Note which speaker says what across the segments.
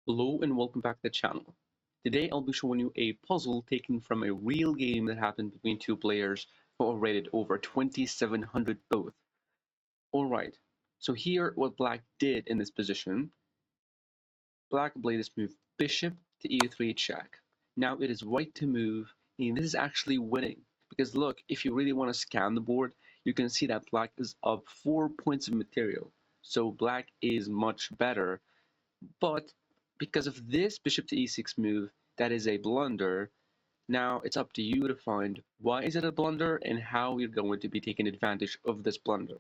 Speaker 1: Hello and welcome back to the channel. Today I'll be showing you a puzzle taken from a real game that happened between two players who are rated over 2700 both. Alright, so here what Black did in this position. Black played this move bishop to e3 check. Now it is white to move, and this is actually winning. Because look, if you really want to scan the board, you can see that Black is up 4 points of material. So Black is much better. But because of this bishop to e6 move, that is a blunder. Now it's up to you to find why is it a blunder and how you're going to be taking advantage of this blunder.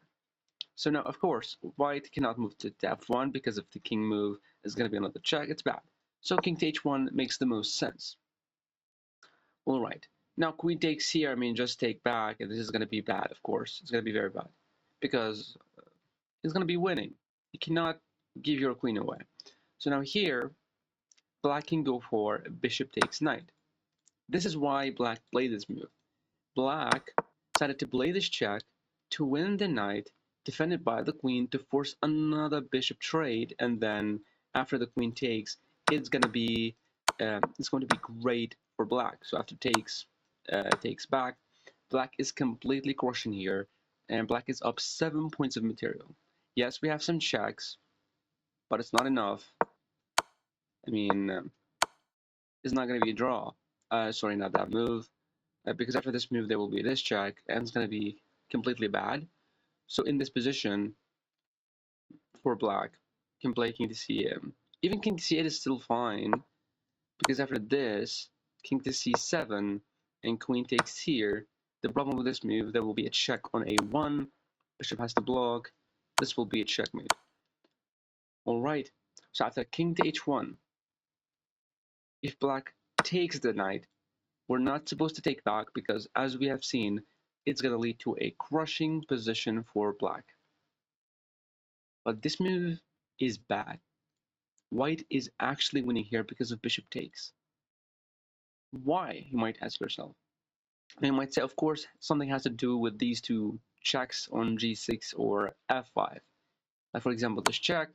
Speaker 1: So now, of course, white cannot move to f1 because if the king move is going to be another check, it's bad. So king to h1 makes the most sense. All right. Now queen takes here, just take back, and this is going to be bad, of course. It's going to be very bad because it's going to be winning. You cannot give your queen away. So now here, Black can go for bishop takes knight. This is why Black played this move. Black decided to play this check to win the knight, defended by the queen to force another bishop trade, and then after the queen takes, it's going to be great for Black. So after takes back, Black is completely crushing here, and Black is up 7 points of material. Yes, we have some checks, but it's not enough. I mean, it's not going to be a draw. Sorry, not that move. Because after this move, there will be this check, and it's going to be completely bad. So in this position, for Black, can play king to c8. Even king to c8 is still fine, because after this, king to c7, and queen takes here. The problem with this move, there will be a check on a1, bishop has to block, this will be a checkmate. Alright, so after king to h1, if Black takes the knight, we're not supposed to take back because, as we have seen, it's going to lead to a crushing position for Black. But this move is bad. White is actually winning here because of bishop takes. Why, you might ask yourself. And you might say, of course, something has to do with these two checks on g6 or f5. Like, for example, this check.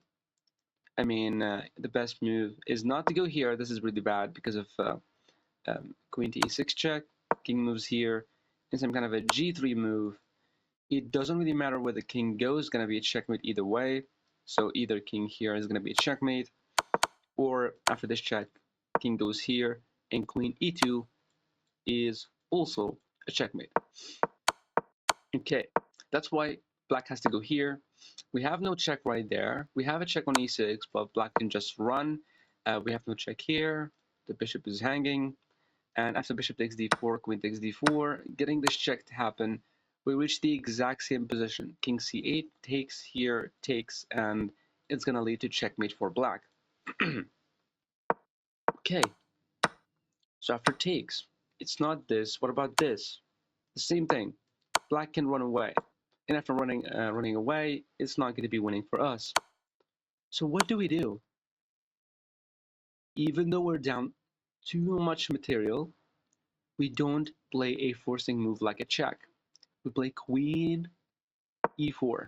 Speaker 1: The best move is not to go here. This is really bad because of queen to e6 check, king moves here, and some kind of a g3 move. It doesn't really matter where the king goes, it's going to be a checkmate either way. So either king here is going to be a checkmate, or after this check, king goes here, and queen e2 is also a checkmate. Okay, that's why Black has to go here. We have no check right there. We have a check on e6, but Black can just run. We have no check here. The bishop is hanging. And after bishop takes d4, queen takes d4, getting this check to happen, we reach the exact same position. King c8 takes here, takes, and it's going to lead to checkmate for Black. Okay, so after takes, it's not this. What about this? The same thing. Black can run away. And after running away, it's not going to be winning for us. So what do we do? Even though we're down too much material, we don't play a forcing move like a check. We play queen e4.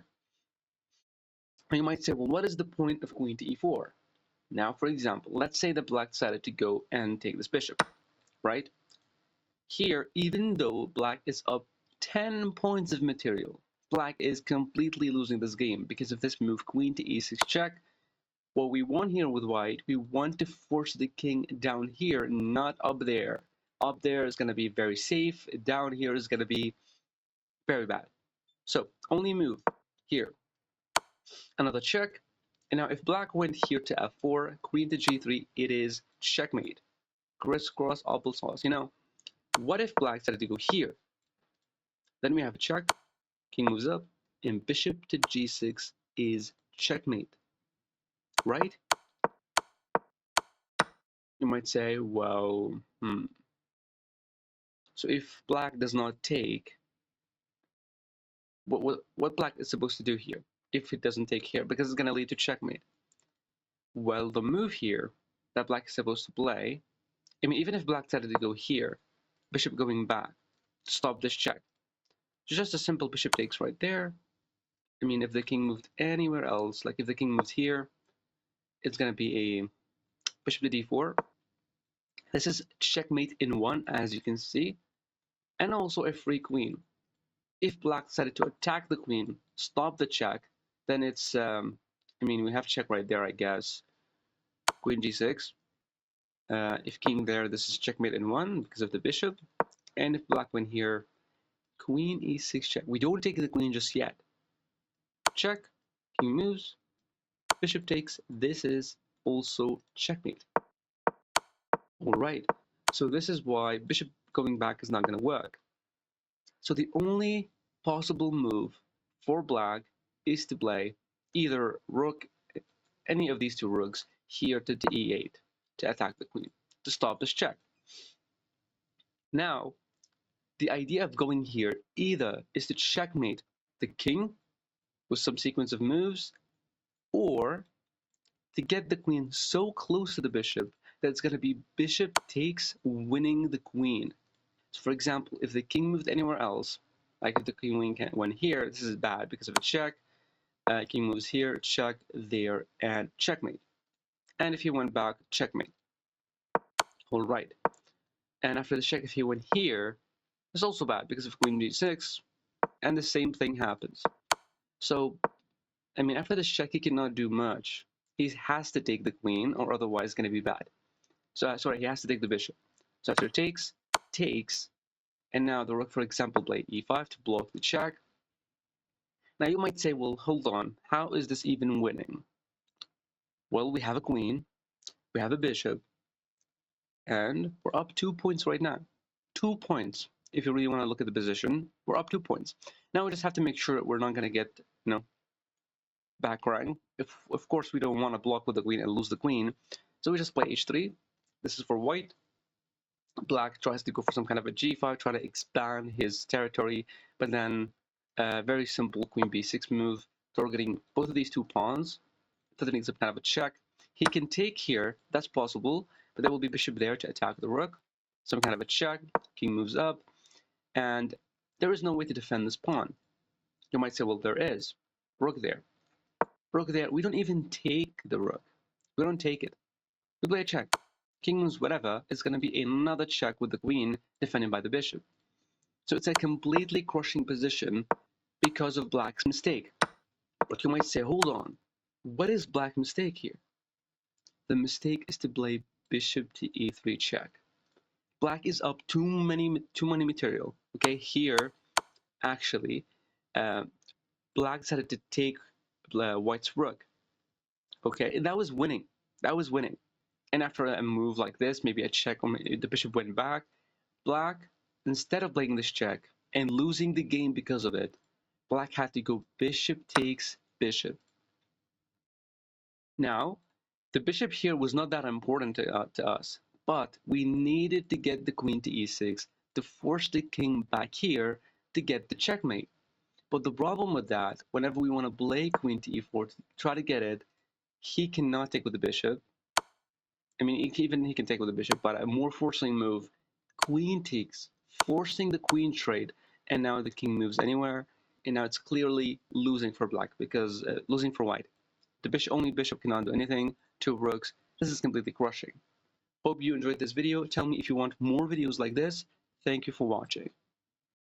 Speaker 1: And you might say, well, what is the point of queen to e4? Now, for example, let's say that Black decided to go and take this bishop, right? Here, even though Black is up 10 points of material, Black is completely losing this game because of this move, queen to e6 check. What we want here with white, we want to force the king down here, not up there. Up there is going to be very safe. Down here is going to be very bad. So, only move here. Another check. And now if Black went here to f4, queen to g3, it is checkmate. Crisscross applesauce. What if Black decided to go here? Then we have a check, king moves up, and bishop to g6 is checkmate, right? You might say, well, So if Black does not take, what Black is supposed to do here if it doesn't take here? Because it's going to lead to checkmate. Well, the move here that Black is supposed to play, even if Black decided to go here, bishop going back to stop this check. Just a simple bishop takes right there. If the king moved anywhere else, like if the king moves here, it's going to be bishop to d4. This is checkmate in one, as you can see, and also a free queen. If black decided to attack the queen, stop the check, then it's, I mean, we have check right there, I guess. Queen g6. If king there, this is checkmate in one because of the bishop. And if black went here, queen e6 check. We don't take the queen just yet. Check, king moves, bishop takes. This is also checkmate. All right, so this is why bishop going back is not going to work. So the only possible move for black is to play either rook, any of these two rooks, here to e8 to attack the queen, to stop this check. Now, the idea of going here either is to checkmate the king with some sequence of moves, or to get the queen so close to the bishop that it's going to be bishop takes, winning the queen. So for example, if the king moved anywhere else, like if the king went here, this is bad because of a check. King moves here, check, there, and checkmate. And if he went back, checkmate. All right. And after the check, if he went here, it's also bad because of queen d6, and the same thing happens. So, I mean, after this check, he cannot do much. He has to take the queen, or otherwise it's going to be bad. So, sorry, he has to take the bishop. So after takes, and now the rook, for example, played e5 to block the check. Now you might say, well, hold on, how is this even winning? Well, we have a queen, we have a bishop, and we're up 2 points right now. 2 points. If you really want to look at the position, we're up 2 points. Now we just have to make sure that we're not going to get, back rank. Of course, we don't want to block with the queen and lose the queen. So we just play h3. This is for white. Black tries to go for some kind of a g5, try to expand his territory, but then very simple queen b6 move, targeting both of these two pawns, threatening some kind of a check. He can take here, that's possible, but there will be bishop there to attack the rook, some kind of a check, king moves up, and there is no way to defend this pawn. You might say, well, there is. Rook there. Rook there. We don't even take the rook. We don't take it. We play a check. King moves whatever, it's going to be another check with the queen defended by the bishop. So it's a completely crushing position because of black's mistake. But you might say, hold on, what is black's mistake here? The mistake is to play bishop to e3 check. Black is up too many material. Okay, here, actually, black decided to take white's rook. Okay, that was winning. That was winning. And after a move like this, maybe a check, or the bishop went back, black, instead of playing this check and losing the game because of it, black had to go bishop takes bishop. Now, the bishop here was not that important to us, but we needed to get the queen to e6 to force the king back here to get the checkmate. But the problem with that, whenever we want to play queen to e4 to try to get it, he cannot take with the bishop. I mean, he can take with the bishop, but a more forcing move, queen takes, forcing the queen trade, and now the king moves anywhere, and now it's clearly losing for black, because losing for white. The only bishop cannot do anything, 2 rooks, this is completely crushing. Hope you enjoyed this video. Tell me if you want more videos like this. Thank you for watching.